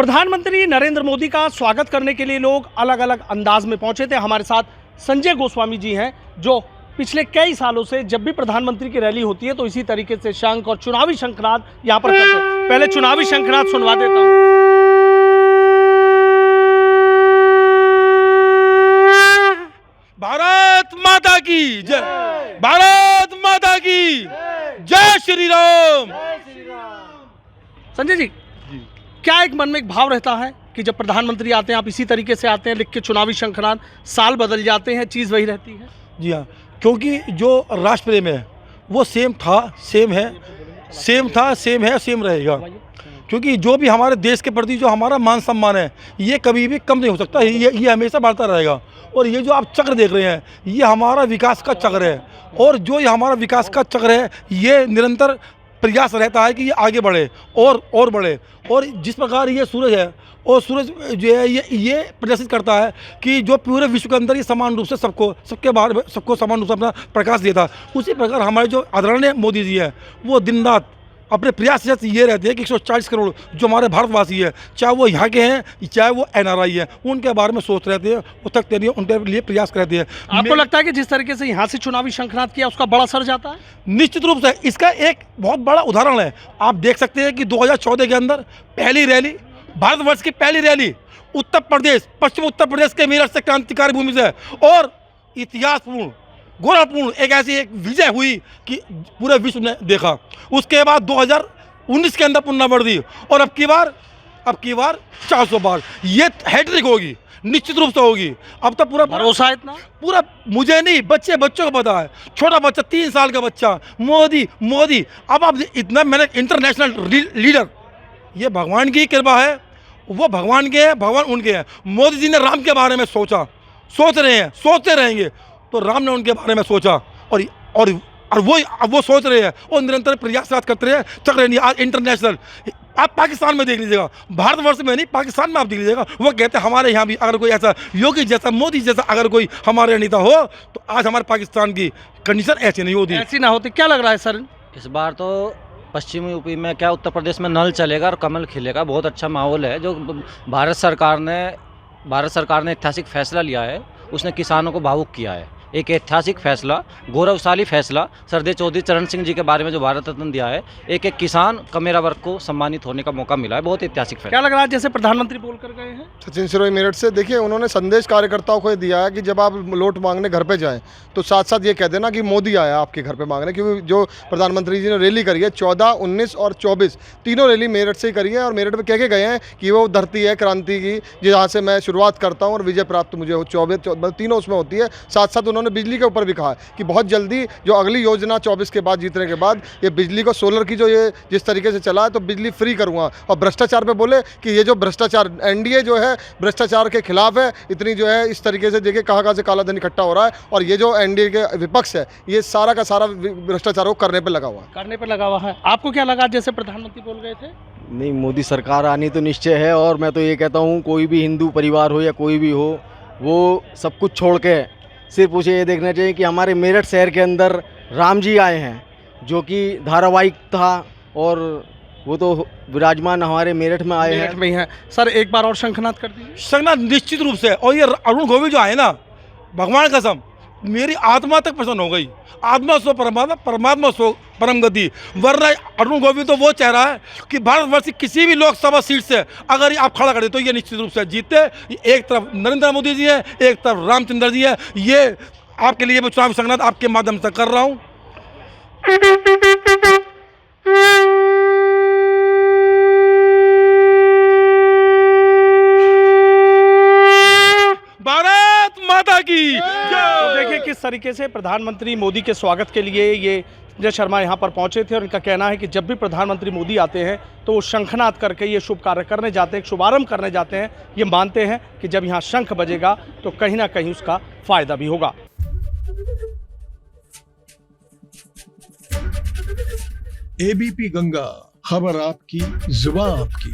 प्रधानमंत्री नरेंद्र मोदी का स्वागत करने के लिए लोग अलग अलग अंदाज में पहुंचे थे। हमारे साथ संजय गोस्वामी जी हैं, जो पिछले कई सालों से जब भी प्रधानमंत्री की रैली होती है तो इसी तरीके से शंख और चुनावी शंखनाद यहाँ पर करते हैं। पहले चुनावी शंखनाद सुनवा देता हूँ। भारत माता की जय, भारत माता की जय श्री राम। संजय जी, क्या एक मन में एक भाव रहता है कि जब प्रधानमंत्री आते हैं आप इसी तरीके से आते हैं लिख के चुनावी शंखनाद, साल बदल जाते हैं चीज़ वही रहती है? जी हाँ, क्योंकि जो राष्ट्र प्रेम है वो सेम था, सेम है, सेम था, सेम है, सेम रहेगा। क्योंकि जो भी हमारे देश के प्रति जो हमारा मान सम्मान है ये कभी भी कम नहीं हो सकता, ये हमेशा बढ़ता रहेगा। और ये जो आप चक्र देख रहे हैं ये हमारा विकास का चक्र है, और जो ये हमारा विकास का चक्र है ये निरंतर प्रयास रहता है कि ये आगे बढ़े और बढ़े। और जिस प्रकार ये सूरज है, और सूरज जो है ये प्रदर्शित करता है कि जो पूरे विश्व के अंदर ये समान रूप से सबको समान रूप से अपना प्रकाश देता है, उसी प्रकार हमारे जो आदरणीय मोदी जी हैं वो दिन रात अपने प्रयास से ये रहते हैं कि 140 करोड़ जो हमारे भारतवासी है, चाहे वो यहाँ के हैं चाहे वो NRI है, उनके बारे में सोच रहते हैं, वो तक नहीं उनके लिए प्रयास करते हैं। आपको लगता है कि जिस तरीके से यहाँ से चुनावी शंखनाद किया उसका बड़ा असर जाता है? निश्चित रूप से इसका एक बहुत बड़ा उदाहरण है। आप देख सकते हैं कि 2014 के अंदर पहली रैली, भारतवर्ष की पहली रैली उत्तर प्रदेश, पश्चिम उत्तर प्रदेश के मेरठ से क्रांतिकारी भूमि से, और इतिहासपूर्ण गौरवपूर्ण एक विजय हुई कि पूरे विश्व ने देखा। उसके बाद 2019 के अंदर पुनरावृत्ति, और अब की बार 400 बार ये हैट्रिक होगी, निश्चित रूप से होगी। अब तो पूरा भरोसा है इतना? पूरा मुझे नहीं, बच्चों को पता है। छोटा बच्चा 3 साल का बच्चा मोदी। अब आप इतना, मैंने इंटरनेशनल लीडर, ये भगवान की कृपा है, वो भगवान के हैं, भगवान उनके हैं। मोदी जी ने राम के बारे में सोच रहे हैं, सोचते रहेंगे, तो राम ने उनके बारे में सोचा, और वो सोच रहे हैं और निरंतर प्रयासरत करते रहे, चल रहे नहीं। आज इंटरनेशनल आप पाकिस्तान में देख लीजिएगा, भारतवर्ष में नहीं पाकिस्तान में आप देख लीजिएगा, वो कहते हैं हमारे यहाँ भी अगर कोई ऐसा योगी जैसा, मोदी जैसा अगर कोई हमारे नेता हो तो आज हमारे पाकिस्तान की कंडीशन ऐसी नहीं होती, ऐसी ना होती। क्या लग रहा है सर इस बार? तो पश्चिमी यूपी में क्या, उत्तर प्रदेश में नल चलेगा और कमल खिलेगा। बहुत अच्छा माहौल है। जो भारत सरकार ने ऐतिहासिक फैसला लिया है, उसने किसानों को भावुक किया है। एक ऐतिहासिक फैसला, गौरवशाली फैसला, सरदेव चौधरी चरण सिंह जी के बारे में जो भारत रत्न दिया है, एक किसान कमेरा वर्ग को सम्मानित होने का मौका मिला है। बहुत ऐतिहासिक फैसला। क्या लग रहा है जैसे प्रधानमंत्री बोल कर गए हैं? सचिन सिरोही मेरठ से, देखिए उन्होंने संदेश कार्यकर्ताओं को दिया है कि जब आप वोट मांगने घर पे जाएं तो साथ साथ ये कह देना कि मोदी आया आपके घर पे मांगने। क्योंकि जो प्रधानमंत्री जी ने रैली करी है 14, 19 और 24, तीनों रैली मेरठ से ही करी है, और मेरठ में कह के गए हैं कि वो धरती है क्रांति की, जहाँ से मैं शुरुआत करता हूँ और विजय प्राप्त मुझे हो। 24 तीनों उसमें होती है। साथ साथ उन्होंने बिजली के ऊपर भी कहा कि बहुत जल्दी जो अगली योजना 24 के बाद जीतने के बाद ये बिजली को, सोलर की जो ये जिस तरीके से चला है तो बिजली फ्री करूंगा। और भ्रष्टाचार पे बोले कि ये जो भ्रष्टाचार, NDA जो है भ्रष्टाचार के खिलाफ है। इतनी जो है इस तरीके से देखिए कहाँ से काला धन इकट्ठा हो रहा है, और ये जो NDA के विपक्ष है ये सारा का सारा भ्रष्टाचार को करने पर लगा हुआ है। आपको क्या लगा जैसे प्रधानमंत्री बोल गए थे? नहीं, मोदी सरकार आनी तो निश्चय है, और मैं तो ये कहता हूँ कोई भी हिंदू परिवार हो या कोई भी हो, वो सब कुछ छोड़ के सिर्फ उसे ये देखना चाहिए कि हमारे मेरठ शहर के अंदर राम जी आए हैं, जो कि धारावाहिक था, और वो तो विराजमान हमारे मेरठ में आए हैं। में ही है। सर एक बार और शंखनाद कर दीजिए। शंखनाद निश्चित रूप से। और ये अरुण गोविल जो आए ना, भगवान कसम मेरी आत्मा तक प्रसन्न हो गई। आत्मा सो परमात्मा, परमात्मा सो परम गति। वरना अरुण गोविल तो वो चेहरा है कि भारतवर्ष की किसी भी लोकसभा सीट से अगर आप खड़ा करें तो ये निश्चित रूप से जीतते। एक तरफ नरेंद्र मोदी जी है, एक तरफ रामचंद्र जी है। ये आपके लिए मैं चुनावी शंखनाद आपके माध्यम से कर रहा हूँ। भारत माता की तो देखिए किस तरीके से प्रधानमंत्री मोदी के स्वागत के लिए ये संजय शर्मा यहाँ पर पहुँचे थे, और इनका कहना है कि जब भी प्रधानमंत्री मोदी आते हैं तो वो शंखनाद करके ये शुभ कार्य करने जाते हैं, शुभारंभ करने जाते हैं। ये मानते हैं कि जब यहाँ शंख बजेगा तो कहीं ना कहीं उसका फायदा भी होगा। ABP गंगा, खबर आपकी, जुबान आपकी।